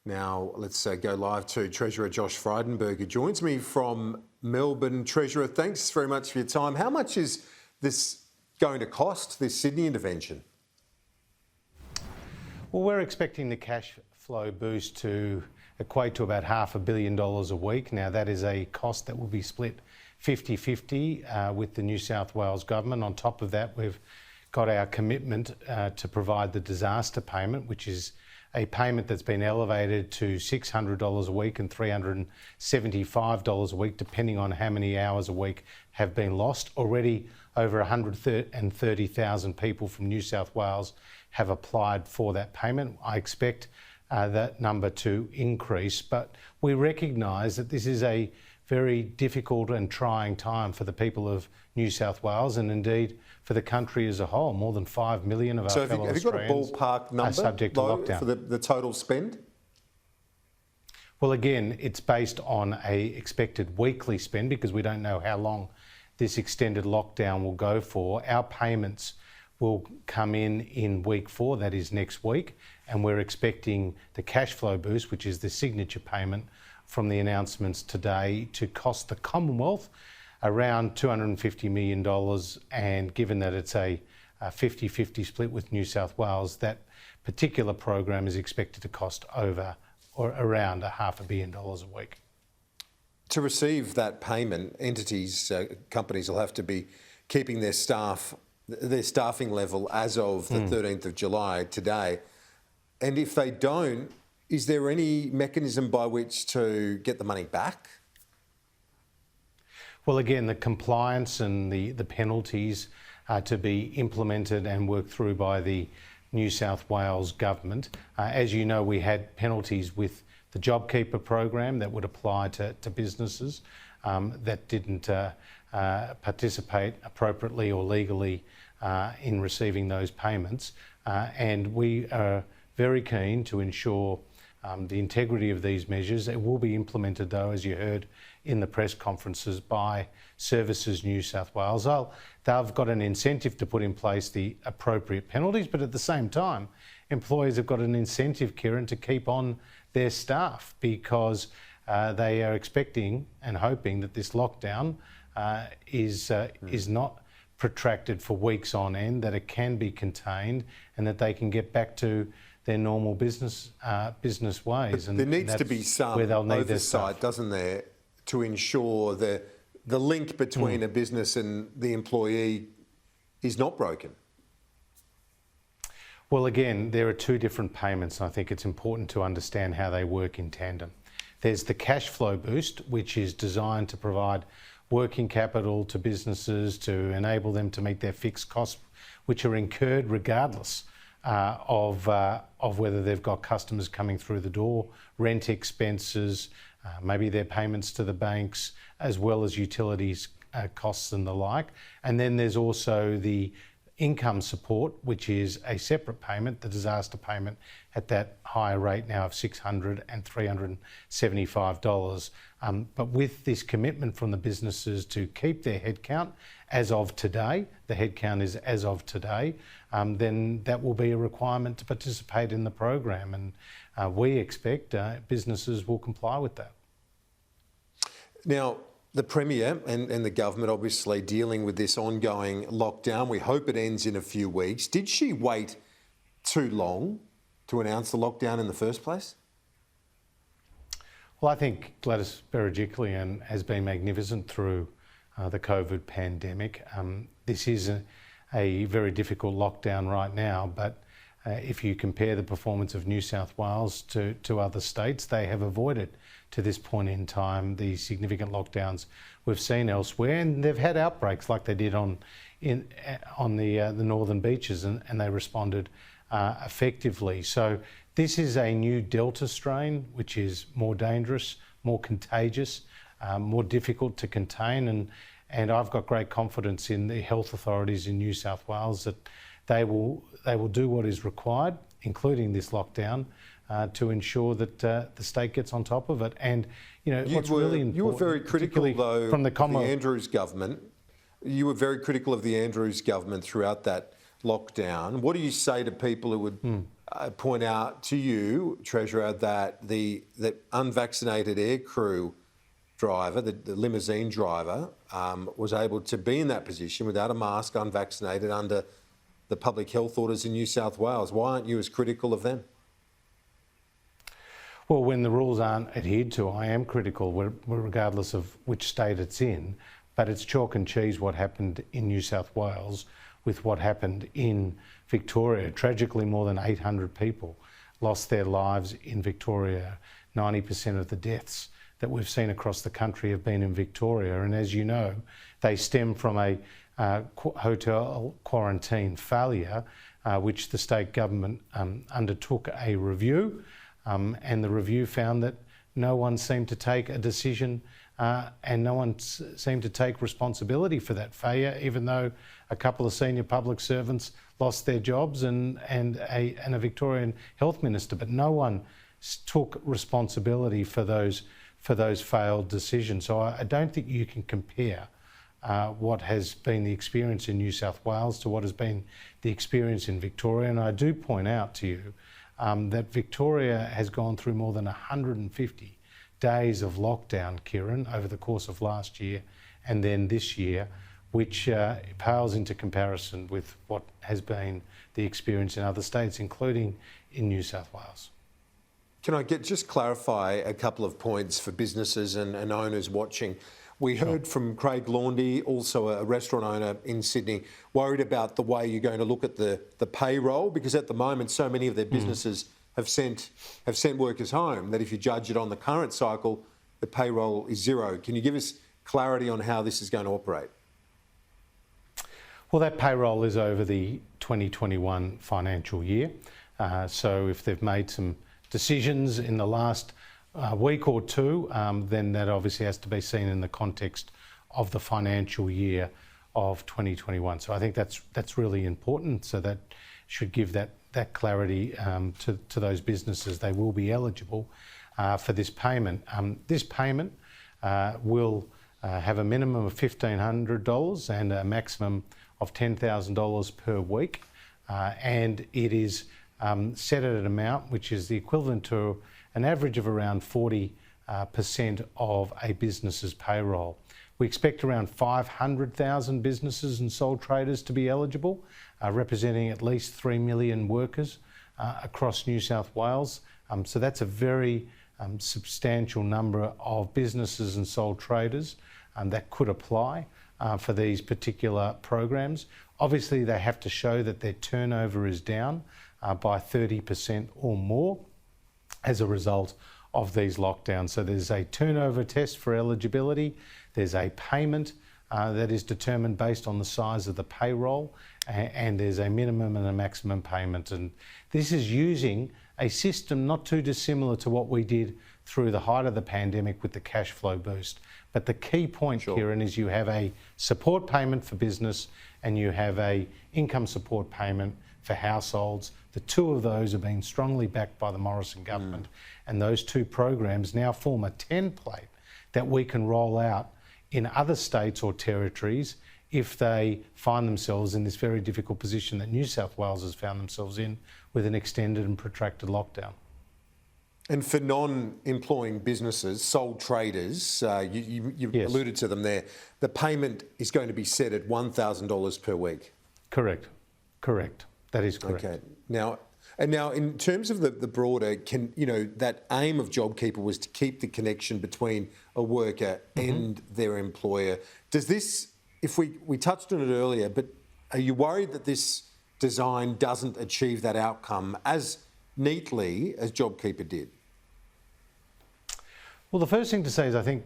Now, let's go live to Treasurer Josh Frydenberg, who joins me from Melbourne. Treasurer, thanks very much for your time. How much is this going to cost, this Sydney intervention? Well, we're expecting the cash flow boost to equate to about $500 million a week. Now, that is a cost that will be split 50-50 with the New South Wales government. On top of that, we've got our commitment to provide the disaster payment, which is a payment that's been elevated to $600 a week and $375 a week, depending on how many hours a week have been lost. Already over 130,000 people from New South Wales have applied for that payment. I expect that number to increase, but we recognise that this is a very difficult and trying time for the people of New South Wales and indeed for the country as a whole. More than 5 million of our fellow Australians have you got a ballpark number subject to lockdown. For the total spend? Well, again, it's based on a expected weekly spend because we don't know how long this extended lockdown will go for. Our payments will come in week 4, that is next week, and we're expecting the cash flow boost, which is the signature payment from the announcements today, to cost the Commonwealth around $250 million, and given that it's a 50-50 split with New South Wales, that particular program is expected to cost over or around $500 million a week. To receive that payment, companies will have to be keeping their staffing level as of the 13th of July today. And if they don't, is there any mechanism by which to get the money back? Well, again, the compliance and the penalties are to be implemented and worked through by the New South Wales government. As you know, we had penalties with the JobKeeper program that would apply to businesses that didn't participate appropriately or legally in receiving those payments. And we are very keen to ensure the integrity of these measures. It will be implemented, though, as you heard in the press conferences, by Services New South Wales. They've got an incentive to put in place the appropriate penalties, but at the same time, employers have got an incentive, Kieran, to keep on their staff because they are expecting and hoping that this lockdown is not protracted for weeks on end, that it can be contained and that they can get back to their normal business ways. And there needs to be some oversight, doesn't there, to ensure the link between a business and the employee is not broken? Well, again, there are two different payments. I think it's important to understand how they work in tandem. There's the cash flow boost, which is designed to provide working capital to businesses to enable them to meet their fixed costs, which are incurred regardless of whether they've got customers coming through the door, rent expenses, maybe their payments to the banks, as well as utilities costs and the like. And then there's also the income support, which is a separate payment, the disaster payment at that higher rate now of $600 and $375. But with this commitment from the businesses to keep their headcount as of today, the headcount is as of today, then that will be a requirement to participate in the program. And we expect businesses will comply with that. Now, the Premier and the government obviously dealing with this ongoing lockdown. We hope it ends in a few weeks. Did she wait too long to announce the lockdown in the first place? Well, I think Gladys Berejiklian has been magnificent through the COVID pandemic. This is a very difficult lockdown right now, but if you compare the performance of New South Wales to other states, they have avoided to this point in time the significant lockdowns we've seen elsewhere, and they've had outbreaks like they did on the northern beaches, and they responded effectively. So this is a new Delta strain, which is more dangerous, more contagious, more difficult to contain, and I've got great confidence in the health authorities in New South Wales that they will do what is required, including this lockdown, to ensure that the state gets on top of it. And what's really important, you were very critical, though, from the Andrews government. You were very critical of the Andrews government throughout that lockdown. What do you say to people who would point out to you, Treasurer, that the unvaccinated aircrew driver, the limousine driver, was able to be in that position without a mask, unvaccinated, under the public health orders in New South Wales. Why aren't you as critical of them? Well, when the rules aren't adhered to, I am critical, regardless of which state it's in. But it's chalk and cheese what happened in New South Wales with what happened in Victoria. Tragically, more than 800 people lost their lives in Victoria. 90% of the deaths that we've seen across the country have been in Victoria. And as you know, they stem from a hotel quarantine failure, which the state government undertook a review. And the review found that no one seemed to take a decision and no one seemed to take responsibility for that failure, even though a couple of senior public servants lost their jobs and a Victorian health minister. But no one took responsibility for those failed decisions. So I don't think you can compare what has been the experience in New South Wales to what has been the experience in Victoria. And I do point out to you that Victoria has gone through more than 150 days of lockdown, Kieran, over the course of last year and then this year, which pales into comparison with what has been the experience in other states, including in New South Wales. Can I just clarify a couple of points for businesses and owners watching? We heard from Craig Laundy, also a restaurant owner in Sydney, worried about the way you're going to look at the payroll, because at the moment so many of their businesses have sent workers home that if you judge it on the current cycle, the payroll is zero. Can you give us clarity on how this is going to operate? Well, that payroll is over the 2021 financial year. So if they've made some decisions in the last week or two, then that obviously has to be seen in the context of the financial year of 2021. So I think that's really important. So that should give that clarity to those businesses. They will be eligible for this payment. This payment will have a minimum of $1,500 and a maximum of $10,000 per week. And it is set at an amount which is the equivalent to an average of around 40% of a business's payroll. We expect around 500,000 businesses and sole traders to be eligible, representing at least 3 million workers across New South Wales. So that's a very substantial number of businesses and sole traders that could apply for these particular programs. Obviously, they have to show that their turnover is down by 30% or more as a result of these lockdowns. So there's a turnover test for eligibility. There's a payment that is determined based on the size of the payroll, and there's a minimum and a maximum payment. And this is using a system not too dissimilar to what we did through the height of the pandemic with the cash flow boost. But the key point, Sure. Kieran, is you have a support payment for business and you have a income support payment for households. The two of those are being strongly backed by the Morrison government, and those two programs now form a template that we can roll out in other states or territories if they find themselves in this very difficult position that New South Wales has found themselves in with an extended and protracted lockdown. And for non-employing businesses, sole traders, you Yes. alluded to them there, the payment is going to be set at $1,000 per week. Correct. That is correct. Okay. Now, in terms of the broader, that aim of JobKeeper was to keep the connection between a worker and their employer. Does this, if we touched on it earlier, but are you worried that this design doesn't achieve that outcome as neatly as JobKeeper did? Well, the first thing to say is I think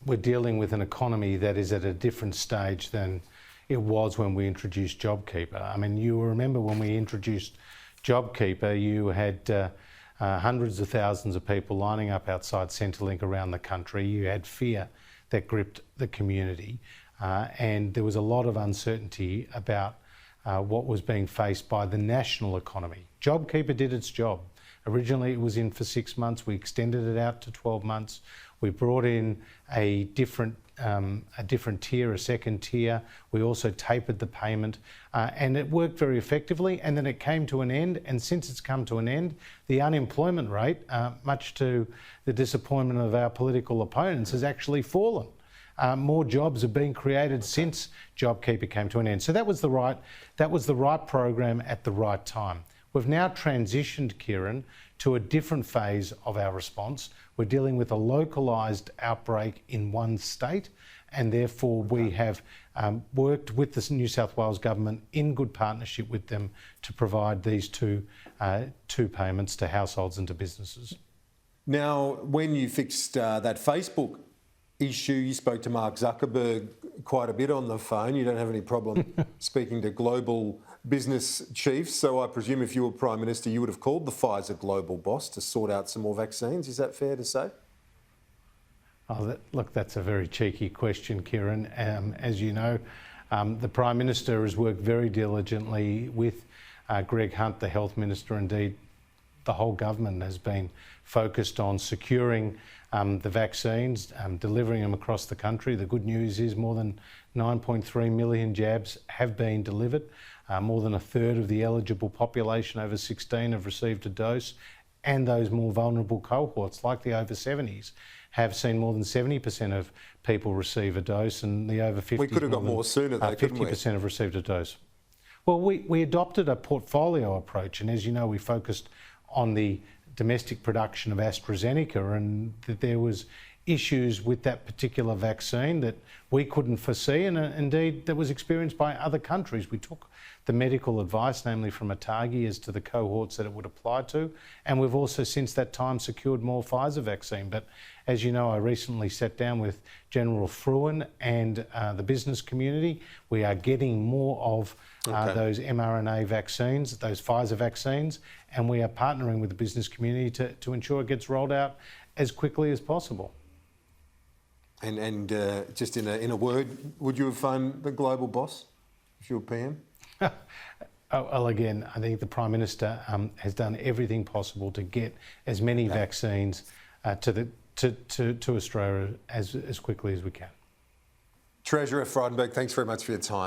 we're dealing with an economy that is at a different stage than it was when we introduced JobKeeper. I mean, you remember when we introduced JobKeeper, you had hundreds of thousands of people lining up outside Centrelink around the country. You had fear that gripped the community, and there was a lot of uncertainty about what was being faced by the national economy. JobKeeper did its job. Originally it was in for 6 months. We extended it out to 12 months. We brought in a different tier, a second tier. We also tapered the payment and it worked very effectively, and then it came to an end, and since it's come to an end, the unemployment rate, much to the disappointment of our political opponents, has actually fallen. More jobs have been created since JobKeeper came to an end. So that was the right program at the right time. We've now transitioned, Kieran, to a different phase of our response. We're dealing with a localised outbreak in one state, and therefore we have worked with the New South Wales government in good partnership with them to provide these two payments to households and to businesses. Now, when you fixed that Facebook issue, you spoke to Mark Zuckerberg quite a bit on the phone. You don't have any problem speaking to global business chiefs. So I presume if you were Prime Minister, you would have called the Pfizer global boss to sort out some more vaccines. Is that fair to say? Oh, look, that's a very cheeky question, Kieran. As you know, the Prime Minister has worked very diligently with Greg Hunt, the Health Minister. Indeed, the whole government has been focused on securing the vaccines, delivering them across the country. The good news is more than 9.3 million jabs have been delivered. More than a third of the eligible population over 16 have received a dose, and those more vulnerable cohorts, like the over 70s, have seen more than 70% of people receive a dose, and the over 50s... We could have got more sooner though, couldn't we? 50% have received a dose. Well, we adopted a portfolio approach, and as you know, we focused on the domestic production of AstraZeneca, and that there was issues with that particular vaccine that we couldn't foresee, and indeed that was experienced by other countries. We took the medical advice, namely from ATAGI, as to the cohorts that it would apply to, and we've also since that time secured more Pfizer vaccine. But as you know, I recently sat down with General Fruin and the business community. We are getting more of those mRNA vaccines, those Pfizer vaccines, and we are partnering with the business community to ensure it gets rolled out as quickly as possible. And just in a word, would you have phoned the global boss if you were PM? Well, again, I think the Prime Minister has done everything possible to get as many vaccines to Australia as quickly as we can. Treasurer Frydenberg, thanks very much for your time.